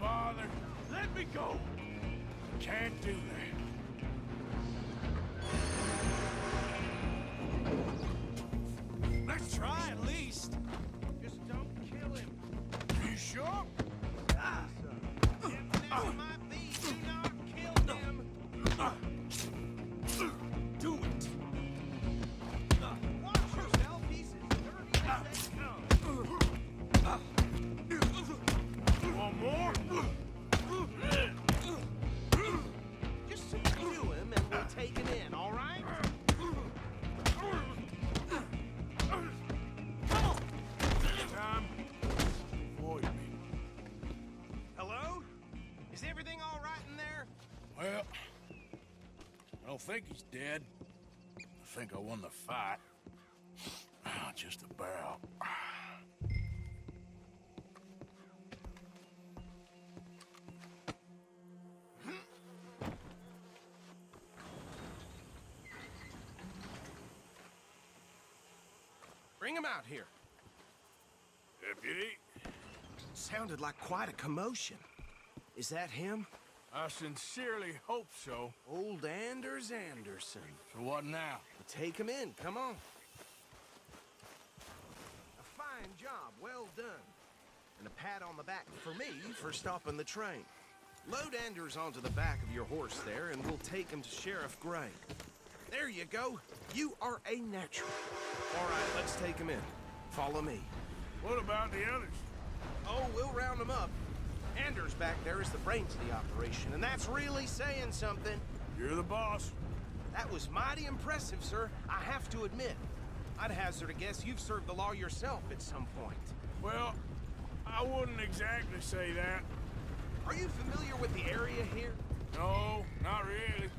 bother. Let me go. Can't do that. Let's try at least. Just don't kill him. You sure? Ah, if this might be, do not kill him. Do it. Watch yourself, he's as dirty as they come. One more? Just subdue him and we'll take him in, all right? Come on! This time, avoid me. Hello? Is everything all right in there? Well, I don't think he's dead. I think I won the fight. Just about. Bring him out here. Deputy, Sounded like quite a commotion. Is that him? I sincerely hope so. Old Anders Anderson. So what now? Take him in, come on. A fine job, well done. And a pat on the back for me for stopping the train. Load Anders onto the back of your horse there, and we'll take him to Sheriff Gray. There you go. You are a natural. All right, let's take him in. Follow me. What about the others? Oh, we'll round them up. Anders back there is the brains of the operation, and that's really saying something. You're the boss. That was mighty impressive, sir. I have to admit. I'd hazard a guess you've served the law yourself at some point. Well, I wouldn't exactly say that. Are you familiar with the area here? No, not really.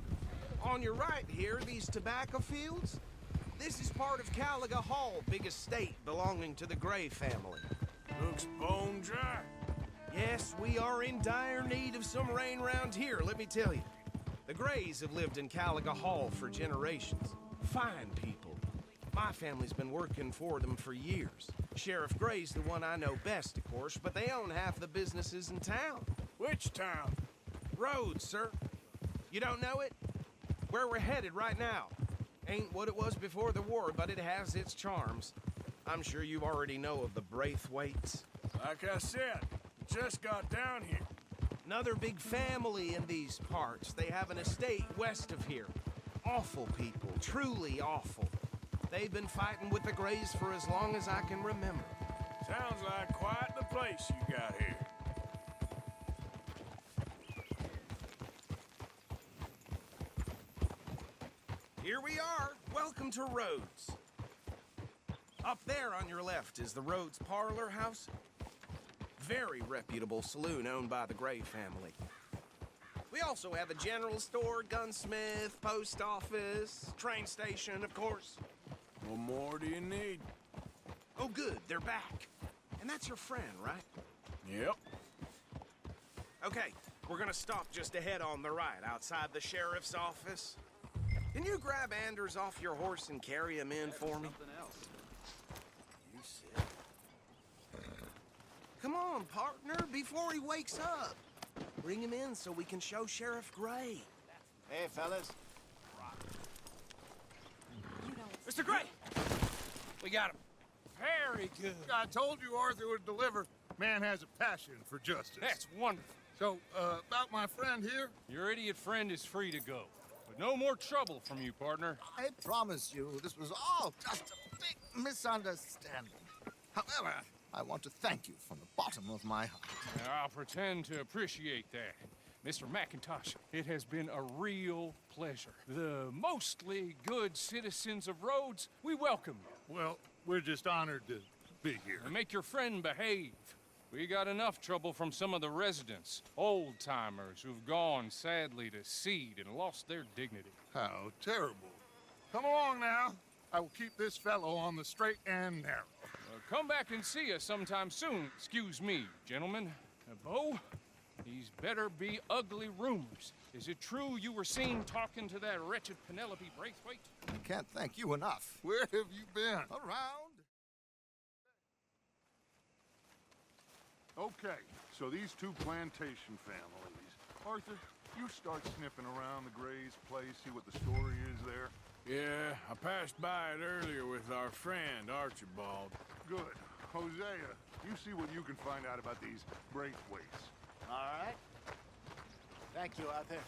On your right here, these tobacco fields? This is part of Caliga Hall, big estate belonging to the Gray family. Looks bone dry. Yes, we are in dire need of some rain round here, let me tell you. The Grays have lived in Caliga Hall for generations. Fine people. My family's been working for them for years. Sheriff Gray's the one I know best, of course, but they own half the businesses in town. Which town? Rhodes, sir. You don't know it? Where we're headed right now. Ain't what it was before the war, but it has its charms. I'm sure you already know of the Braithwaites. Like I said, just got down here. Another big family in these parts. They have an estate west of here. Awful people, truly awful. They've been fighting with the Grays for as long as I can remember. Sounds like quite the place you got here. Here we are. Welcome to Rhodes. Up there on your left is the Rhodes Parlor House. Very reputable saloon owned by the Gray family. We also have a general store, gunsmith, post office, train station, of course. What more do you need? Oh, good, they're back. And that's your friend, right? Yep. Okay, we're gonna stop just ahead on the right, outside the sheriff's office. Can you grab Anders off your horse and carry him in for me? You sit. Come on, partner, before he wakes up. Bring him in so we can show Sheriff Gray. Hey, fellas. Mr. Gray! We got him. Very good. I told you Arthur would deliver. Man has a passion for justice. That's wonderful. So, about my friend here? Your idiot friend is free to go. But no more trouble from you, partner. I promise you, this was all just a big misunderstanding. However, I want to thank you from the bottom of my heart. I'll pretend to appreciate that. Mr. McIntosh, it has been a real pleasure. The mostly good citizens of Rhodes, we welcome you. Well, we're just honored to be here. And make your friend behave. We got enough trouble from some of the residents, old-timers who've gone, sadly, to seed and lost their dignity. How terrible. Come along now. I will keep this fellow on the straight and narrow. Come back and see us sometime soon. Excuse me, gentlemen. Bo, these better be ugly rumors. Is it true you were seen talking to that wretched Penelope Braithwaite? I can't thank you enough. Where have you been? Around? Okay, So these two plantation families. Arthur, you start sniffing around the Gray's place, see what the story is there. Yeah, I passed by it earlier with our friend, Archibald. Good. Hosea, you see what you can find out about these Braithwaites. All right. Thank you, Arthur.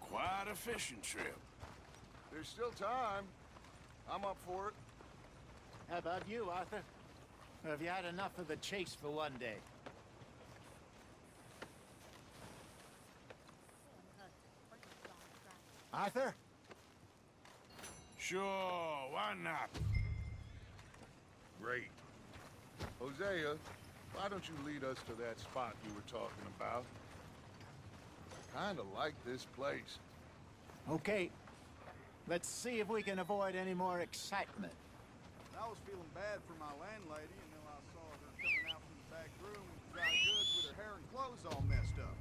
Quite a fishing trip. There's still time. I'm up for it. How about you, Arthur? Or have you had enough of the chase for one day? Arthur? Sure, why not? Great. Hosea, why don't you lead us to that spot you were talking about? Kinda like this place. Okay. Let's see if we can avoid any more excitement. I was feeling bad for my landlady until I saw her coming out from the back room with dry goods with her hair and clothes all messed up.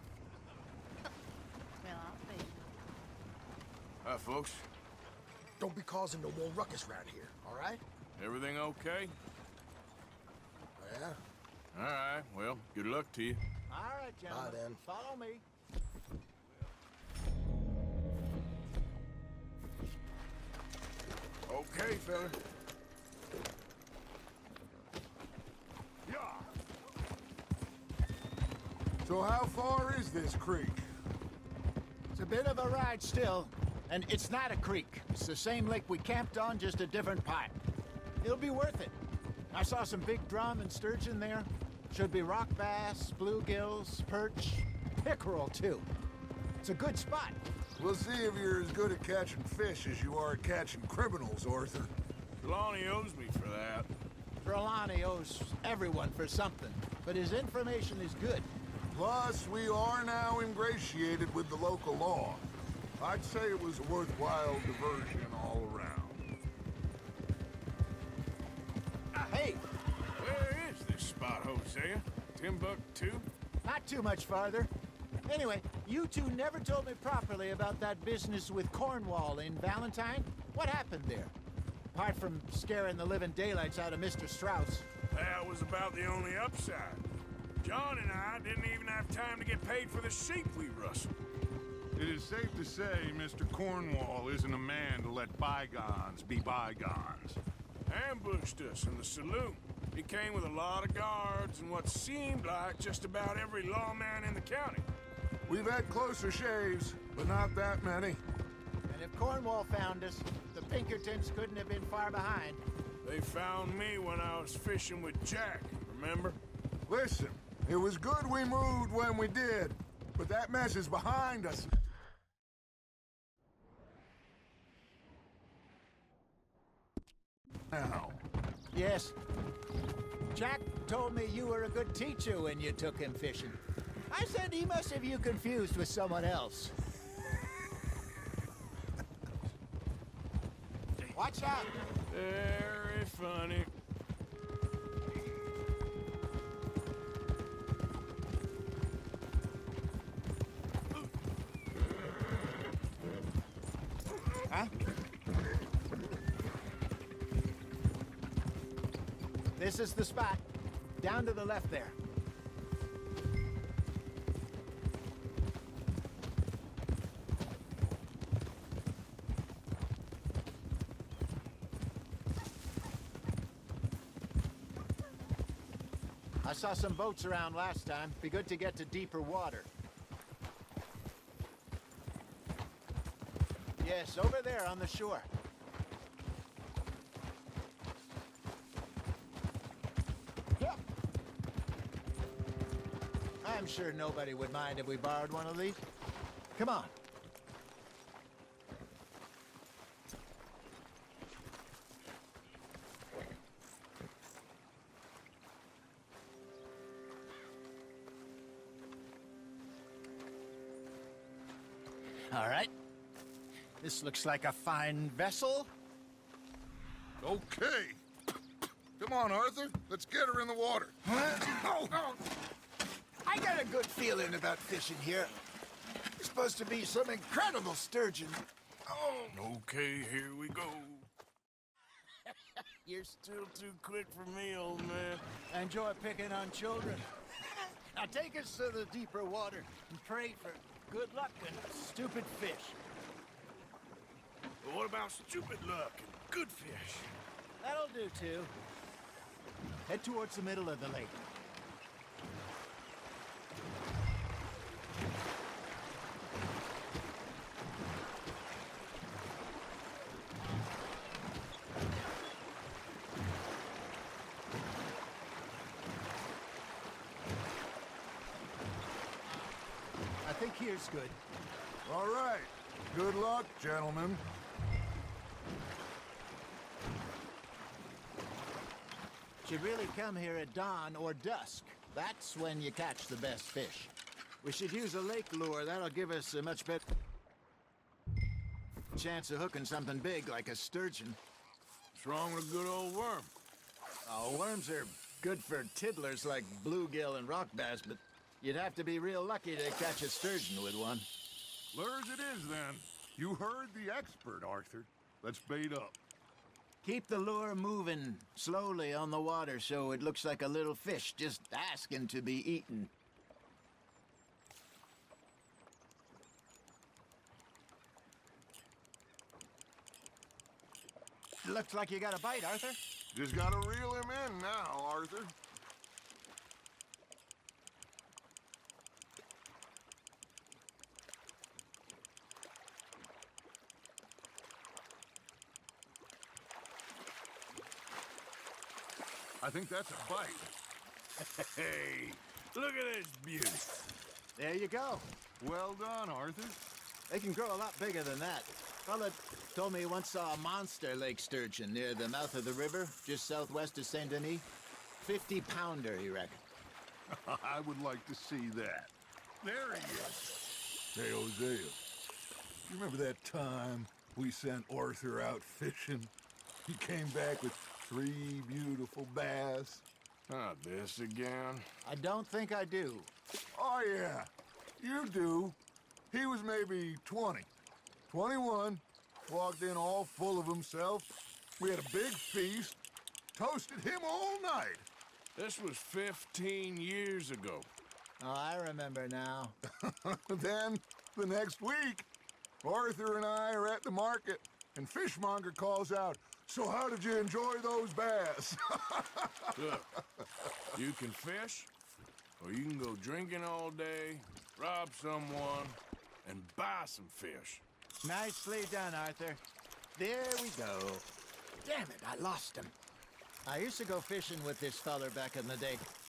Well, I'll be. Hi, folks. Don't be causing no more ruckus around here, all right? Everything okay? Yeah. All right, well, good luck to you. All right, gentlemen. then. Follow me. Okay, fella. So how far is this creek? It's a bit of a ride still, and it's not a creek. It's the same lake we camped on, just a different pipe. It'll be worth it. I saw some big drum and sturgeon there. Should be rock bass, bluegills, perch, pickerel too. It's a good spot. We'll see if you're as good at catching fish as you are at catching criminals, Arthur. Trelawney owes me for that. Trelawney owes everyone for something, but his information is good. Plus, we are now ingratiated with the local law. I'd say it was a worthwhile diversion all around. Hey, Where is this spot, Hosea? Timbuktu? not too much farther. Anyway, you two never told me properly about that business with Cornwall in Valentine. What happened there? Apart from scaring the living daylights out of Mr. Strauss. That was about the only upside. John and I didn't even have time to get paid for the sheep we rustled. It is safe to say Mr. Cornwall isn't a man to let bygones be bygones. Ambushed us in the saloon. He came with a lot of guards and what seemed like just about every lawman in the county. We've had closer shaves, but not that many. And if Cornwall found us, the Pinkertons couldn't have been far behind. They found me when I was fishing with Jack, remember? Listen, it was good we moved when we did, but that mess is behind us. Now. Yes. Jack told me you were a good teacher when you took him fishing. I said he must have you confused with someone else. Watch out! Very funny. Huh? This is the spot. Down to the left there. I saw some boats around last time. Be good to get to deeper water. Yes, over there on the shore. Yep. I'm sure nobody would mind if we borrowed one of these. Come on. All right. This looks like a fine vessel. Okay. Come on, Arthur. Let's get her in the water. I got a good feeling about fishing here. It's supposed to be some incredible sturgeon. Okay, here we go. You're still too quick for me, old man. I enjoy picking on children. Now take us to the deeper water and pray for good luck and stupid fish. But what about stupid luck and good fish? That'll do, too. Head towards the middle of the lake. I think here's good. All right. Good luck, gentlemen. Should really come here at dawn or dusk. That's when you catch the best fish. We should use a lake lure. That'll give us a much better chance of hooking something big like a sturgeon. What's wrong with a good old worm? Oh, worms are good for tiddlers like bluegill and rock bass, but you'd have to be real lucky to catch a sturgeon with one. Lures it is, then. You heard the expert, Arthur. Let's bait up. Keep the lure moving slowly on the water so it looks like a little fish just asking to be eaten. Looks like you got a bite, Arthur. Just gotta reel him in now, Arthur. I think that's a bite. Hey, look at this beauty. There you go. Well done, Arthur. They can grow a lot bigger than that. Fella told me he once saw a monster lake sturgeon near the mouth of the river, just southwest of Saint Denis. 50-pounder, he reckoned. I would like to see that. There he is. Hey, Hosea. You remember that time we sent Arthur out fishing? He came back with 3 beautiful bass. Not this again. I don't think I do. Oh, yeah. You do. He was maybe 20. 21. Walked in all full of himself. We had a big feast. Toasted him all night. This was 15 years ago. Oh, I remember now. Then, the next week, Arthur and I are at the market, and Fishmonger calls out, "So how did you enjoy those bass?" Look, you can fish, or you can go drinking all day, rob someone, and buy some fish. Nicely done, Arthur. There we go. Damn it, I lost him. I used to go fishing with this feller back in the day.